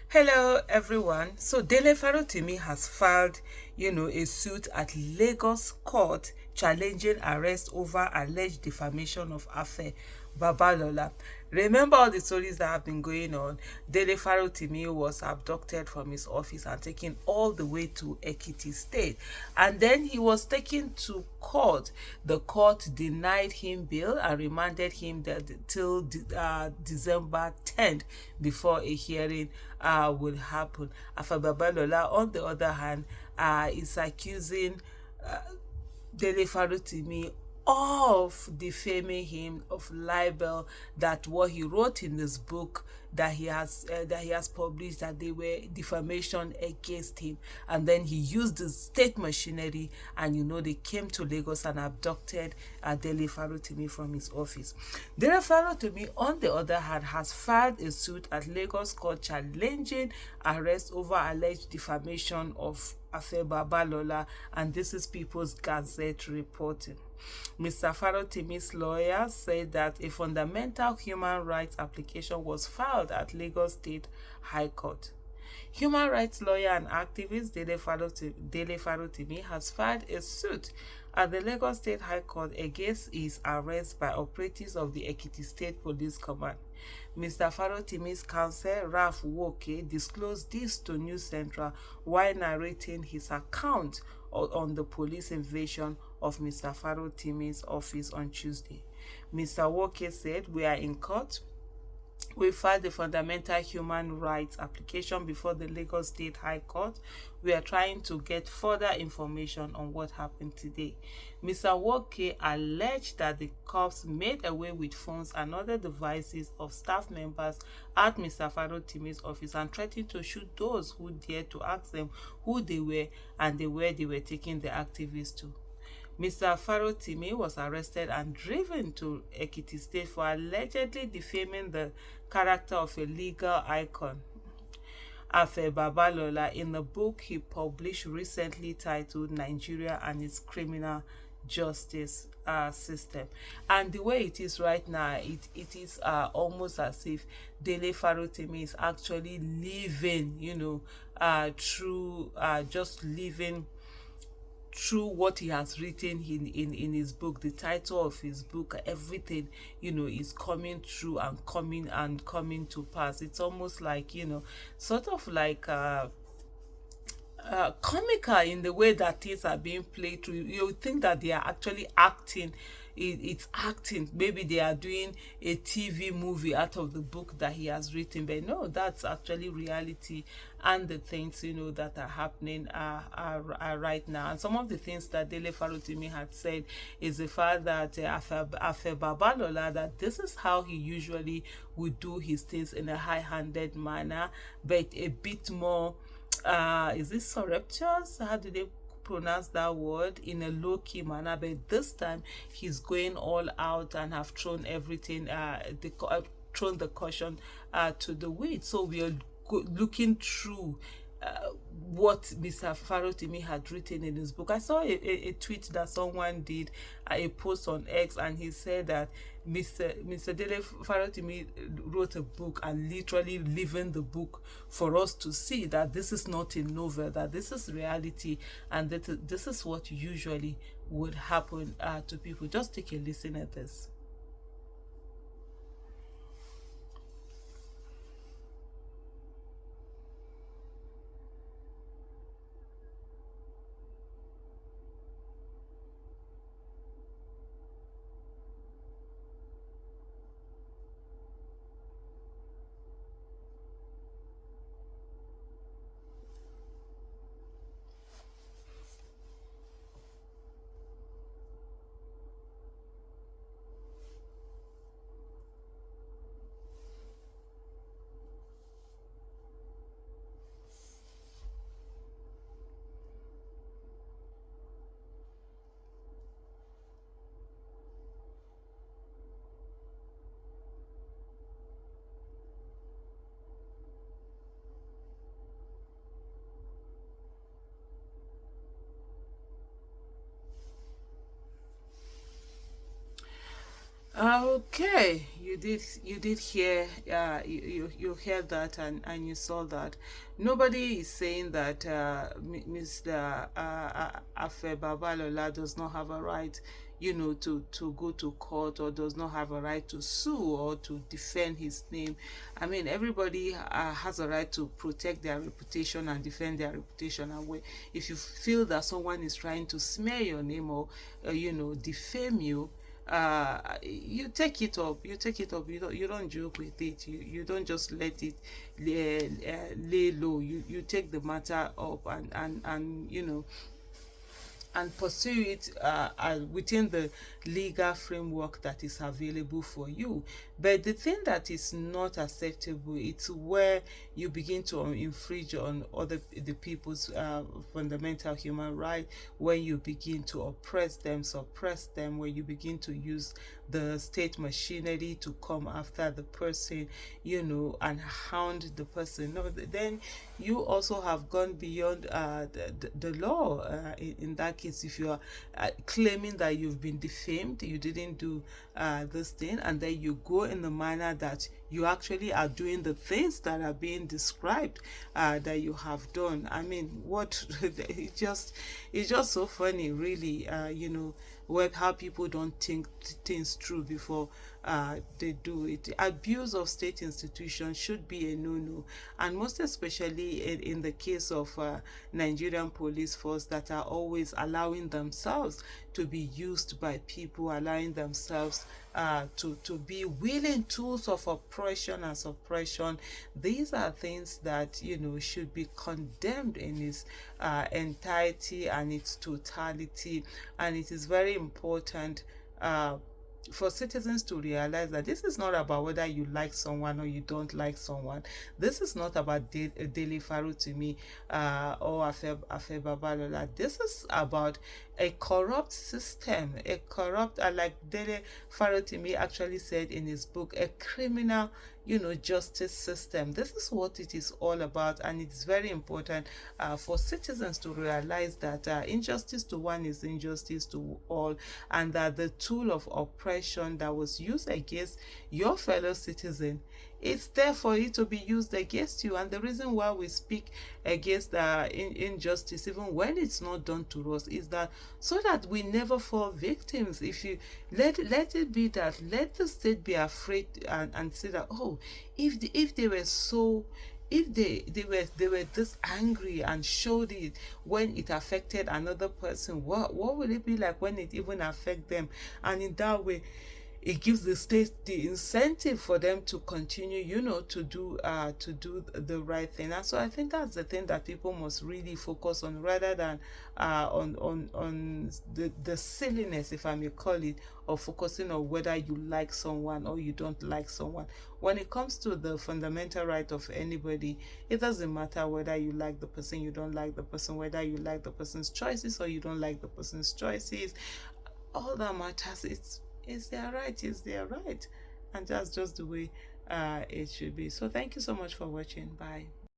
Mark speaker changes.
Speaker 1: Hello everyone. So Dele Farotimi has filed, a suit at Lagos court challenging arrest over alleged defamation of Afe Babalola. Remember all the stories that have been going on. Dele Farotimi was abducted from his office and taken all the way to Ekiti State. And then he was taken to court. The court denied him bail and remanded him till December 10th before a hearing will happen. Afe Babalola, on the other hand, is accusing Dele Farotimi of defaming him, of libel, that what he wrote in this book that he has published, that they were defamation against him. And then he used the state machinery, and they came to Lagos and abducted Dele Farotimi from his office. Dele Farotimi, on the other hand, has filed a suit at Lagos court challenging arrest over alleged defamation of Afe Babalola, and this is People's Gazette reporting. Mr. Farotimi's lawyer said that a fundamental human rights application was filed at Lagos State High Court. Human rights lawyer and activist Dele Farotimi has filed a suit at the Lagos State High Court against his arrest by operatives of the Ekiti State Police Command. Mr. Farotimi's counsel, Ralph Woke, disclosed this to News Central while narrating his account on the police invasion of Mr. Farotimi's office on Tuesday. Mr. Woke said, "We are in court. We filed a fundamental human rights application before the Lagos State High Court. We are trying to get further information on what happened today." Mr. Woke alleged that the cops made away with phones and other devices of staff members at Mr. Farotimi's office and threatened to shoot those who dared to ask them who they were and where they were taking the activists to. Mr. Farotimi was arrested and driven to Ekiti State for allegedly defaming the character of a legal icon, Afe Babalola, in the book he published recently titled Nigeria and its Criminal Justice System. And the way it is right now, it is almost as if Dele Farotimi is actually living, just living through what he has written in his book. The title of his book, everything is coming true and coming to pass. It's almost like sort of like comical in the way that things are being played through. You think that they are actually acting. It's acting. Maybe they are doing a TV movie out of the book that he has written, but no, that's actually reality, and the things that are happening are right now. And some of the things that Dele Farotimi had said is the fact that Afe Babalola, that this is how he usually would do his things, in a high-handed manner, but a bit more is this surreptitious? How do they pronounce that word? In a low-key manner, but this time he's going all out and have thrown everything, thrown the caution to the wind. So we are looking through what Mr. Farotimi had written in his book. I saw a tweet that someone did, a post on X, and he said that Mr. Dele Farotimi wrote a book and literally living the book for us to see that this is not a novel, that this is reality, and that this is what usually would happen to people. Just take a listen at this. Okay, you did hear you heard that, and you saw that. Nobody is saying that Mr. Afe Babalola does not have a right, to go to court, or does not have a right to sue or to defend his name. I mean, everybody has a right to protect their reputation and defend their reputation. And if you feel that someone is trying to smear your name, or defame you, you take it up, you don't joke with it, you don't just let it lay low. You take the matter up, and and pursue it within the legal framework that is available for you. But the thing that is not acceptable, it's where you begin to infringe on the people's fundamental human right, when you begin to oppress them, suppress them, when you begin to use the state machinery to come after the person, and hound the person. No, then you also have gone beyond the law. In that case, if you are claiming that you've been defamed, you didn't do this thing, and then you go in the manner that you actually are doing the things that are being described that you have done. I mean, what it's just so funny, really. How people don't think things through before they do it. Abuse of state institutions should be a no-no, and most especially in the case of Nigerian police force, that are always allowing themselves to be used by people, allowing themselves to be willing tools of oppression and suppression. These are things that should be condemned in its entirety and its totality. And it is very important for citizens to realize that this is not about whether you like someone or you don't like someone. This is not about Dele Farotimi or Afe Babalola. This is about a corrupt system, a corrupt, like Dele Farotimi actually said in his book, a criminal, justice system. This is what it is all about, and it's very important for citizens to realize that injustice to one is injustice to all, and that the tool of oppression that was used against your fellow citizen, it's there for it to be used against you. And the reason why we speak against injustice, even when it's not done to us, is that so that we never fall victims. If you let it be that, let the state be afraid and say that, oh, if they were so, if they were this angry and showed it when it affected another person, what would it be like when it even affect them? And in that way, it gives the state the incentive for them to continue, to do the right thing. And so I think that's the thing that people must really focus on, rather than on the silliness, if I may call it, of focusing on whether you like someone or you don't like someone. When it comes to the fundamental right of anybody, it doesn't matter whether you like the person, you don't like the person, whether you like the person's choices or you don't like the person's choices. All that matters is their right, and that's just the way it should be. So thank you so much for watching. Bye.